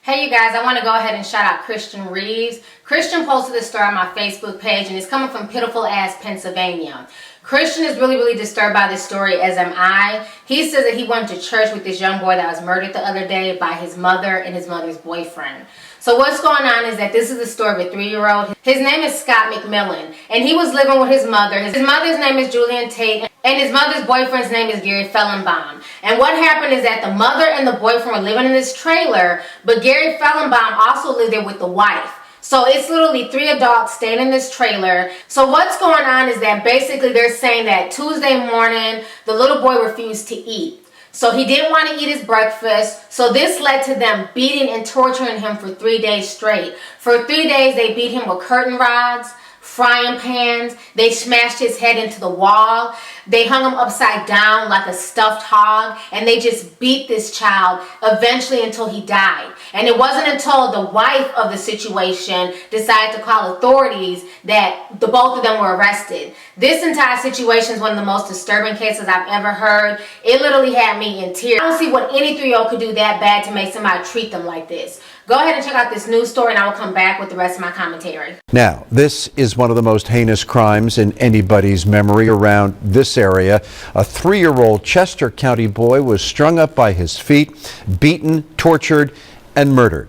Hey you guys, I want to go ahead and shout out Christian Reeves. Christian posted this story on my Facebook page and it's coming from Pitiful PA, Pennsylvania. Christian is really disturbed by this story, as am I. He says that he went to church with this young boy that was murdered the other day by his mother and his mother's boyfriend. So what's going on is that this is the story of a 3-year-old. His name is Scott McMillan and he was living with his mother. His mother's name is Tait and his mother's boyfriend's name is Fellenbaum. And what happened is that the mother and the boyfriend were living in this trailer, but Fellenbaum also lived there with the wife. So it's literally 3 adults staying in this trailer. So what's going on is that basically they're saying that Tuesday morning, the little boy refused to eat. So he didn't want to eat his breakfast. So this led to them beating and torturing him for 3 days straight. For 3 days, they beat him with curtain rods, frying pans. They smashed his head into the wall. They hung him upside down like a stuffed hog, and they just beat this child eventually until he died. And it wasn't until the wife of the situation decided to call authorities that the both of them were arrested. This entire situation is one of the most disturbing cases I've ever heard. It literally had me in tears. I don't see what any 3-year-old could do that bad to make somebody treat them like this. Go ahead and check out this news story and I will come back with the rest of my commentary. Now, this is one of the most heinous crimes in anybody's memory around this area. A 3-year-old Chester County boy was strung up by his feet, beaten, tortured, and murdered.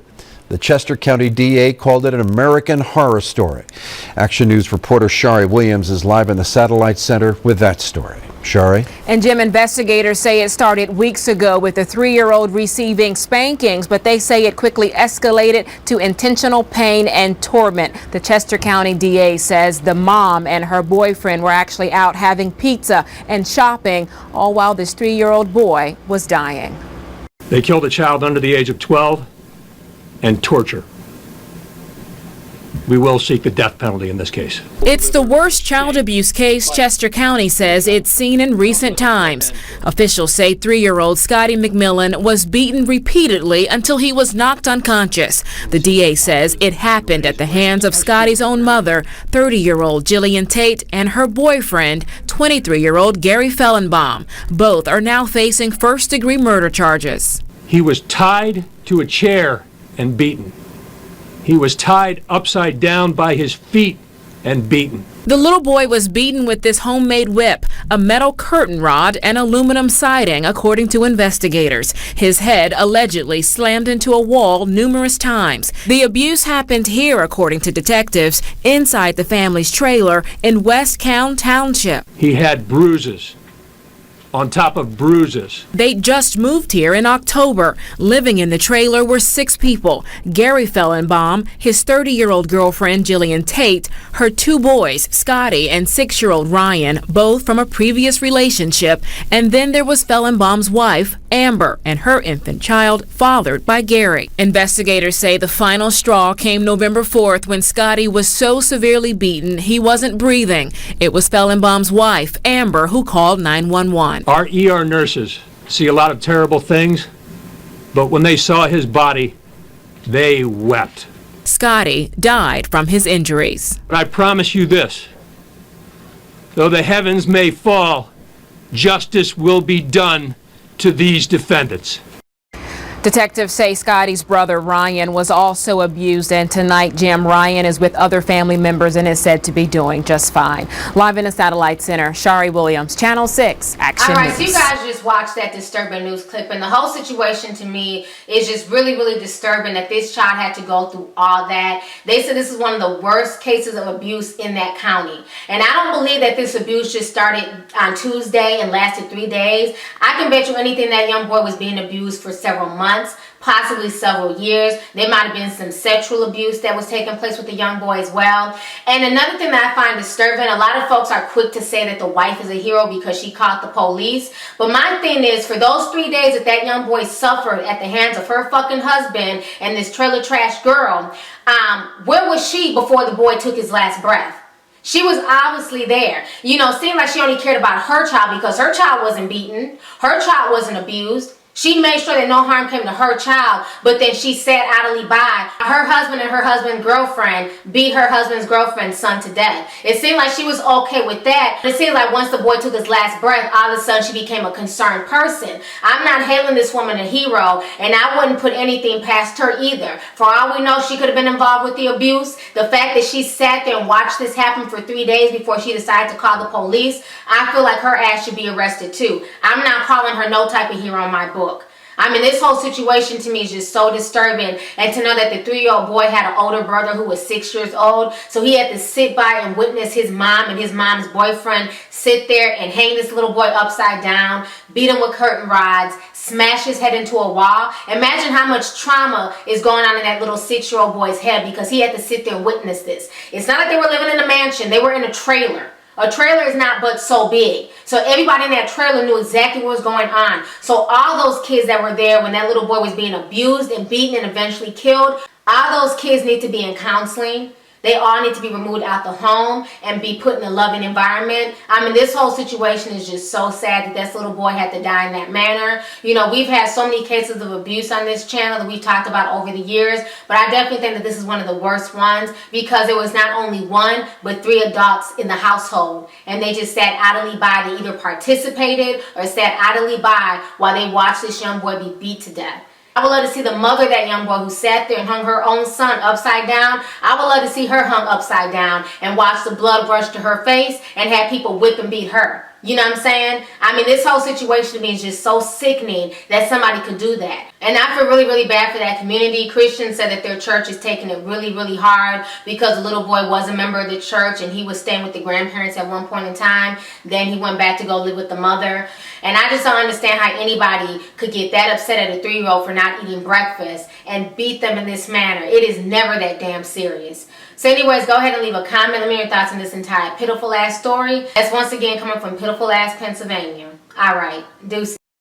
The Chester County DA called it an American horror story. Action News reporter Shari Williams is live in the Satellite Center with that story. Shari? And Jim, investigators say it started weeks ago with the 3-year-old receiving spankings, but they say it quickly escalated to intentional pain and torment. The Chester County DA says the mom and her boyfriend were actually out having pizza and shopping, all while this 3-year-old boy was dying. They killed a child under the age of 12 and torture. We will seek the death penalty in this case. It's the worst child abuse case Chester County says it's seen in recent times. Officials say 3-year-old Scott McMillan was beaten repeatedly until he was knocked unconscious. The DA says it happened at the hands of Scotty's own mother, 30-year-old Tait, and her boyfriend, 23-year-old Fellenbaum. Both are now facing first-degree murder charges. He was tied to a chair and beaten. He was tied upside down by his feet and beaten. The little boy was beaten with this homemade whip, a metal curtain rod, and aluminum siding, according to investigators. His head allegedly slammed into a wall numerous times. The abuse happened here, according to detectives, inside the family's trailer in West Count Township. He had bruises on top of bruises. They just moved here in October. Living in the trailer were 6 people. Fellenbaum, his 30-year-old girlfriend Tait, her 2 boys, Scotty and 6-year-old Ryan, both from a previous relationship, and then there was Fellenbaum's wife, Amber, and her infant child, fathered by Gary. Investigators say the final straw came November 4th when Scotty was so severely beaten he wasn't breathing. It was Fellenbaum's wife, Amber, who called 911. Our ER nurses see a lot of terrible things, but when they saw his body, they wept. Scotty died from his injuries. But I promise you this, though the heavens may fall, justice will be done to these defendants. Detectives say Scotty's brother Ryan was also abused, and tonight Jim Ryan is with other family members and is said to be doing just fine. Live in the Satellite Center, Shari Williams, Channel 6, Action All right, News. so you guys just watched that disturbing news clip, and the whole situation to me is just really disturbing that this child had to go through all that. They said this is one of the worst cases of abuse in that county, and I don't believe that this abuse just started on Tuesday and lasted 3 days. I can bet you anything that young boy was being abused for several months, possibly several years. There might have been some sexual abuse that was taking place with the young boy as well. And another thing that I find disturbing, a lot of folks are quick to say that the wife is a hero because she called the police. But my thing is, for those 3 days that that young boy suffered at the hands of her fucking husband and this trailer trash girl, where was she before the boy took his last breath? She was obviously there. You know, it seemed like she only cared about her child because her child wasn't beaten. Her child wasn't abused. She made sure that no harm came to her child, but then she sat idly by. Her husband and her husband's girlfriend beat her husband's girlfriend's son to death. It seemed like she was okay with that. It seemed like once the boy took his last breath, all of a sudden she became a concerned person. I'm not hailing this woman a hero, and I wouldn't put anything past her either. For all we know, she could have been involved with the abuse. The fact that she sat there and watched this happen for 3 days before she decided to call the police, I feel like her ass should be arrested too. I'm not calling her no type of hero in my book. I mean, this whole situation to me is just so disturbing. And to know that the 3-year-old boy had an older brother who was 6 years old, so he had to sit by and witness his mom and his mom's boyfriend sit there and hang this little boy upside down, beat him with curtain rods, smash his head into a wall. Imagine how much trauma is going on in that little 6-year-old boy's head because he had to sit there and witness this. It's not like they were living in a mansion. They were in a trailer. A trailer is not but so big. So everybody in that trailer knew exactly what was going on. So all those kids that were there when that little boy was being abused and beaten and eventually killed, all those kids need to be in counseling. They all need to be removed out the home and be put in a loving environment. I mean, this whole situation is just so sad that this little boy had to die in that manner. You know, we've had so many cases of abuse on this channel that we've talked about over the years, but I definitely think that this is one of the worst ones because it was not only one, but 3 adults in the household, and they just sat idly by. They either participated or sat idly by while they watched this young boy be beat to death. I would love to see the mother of that young boy who sat there and hung her own son upside down. I would love to see her hung upside down and watch the blood rush to her face and have people whip and beat her. You know what I'm saying? I mean, this whole situation to me is just so sickening that somebody could do that. And I feel really, really bad for that community. Christians said that their church is taking it really, really hard because the little boy was a member of the church and he was staying with the grandparents at one point in time. Then he went back to go live with the mother. And I just don't understand how anybody could get that upset at a 3-year-old for not eating breakfast and beat them in this manner. It is never that damn serious. So anyways, go ahead and leave a comment. Let me know your thoughts on this entire pitiful ass story. That's once again coming from Pitiful Ass Pennsylvania. Alright, deuces.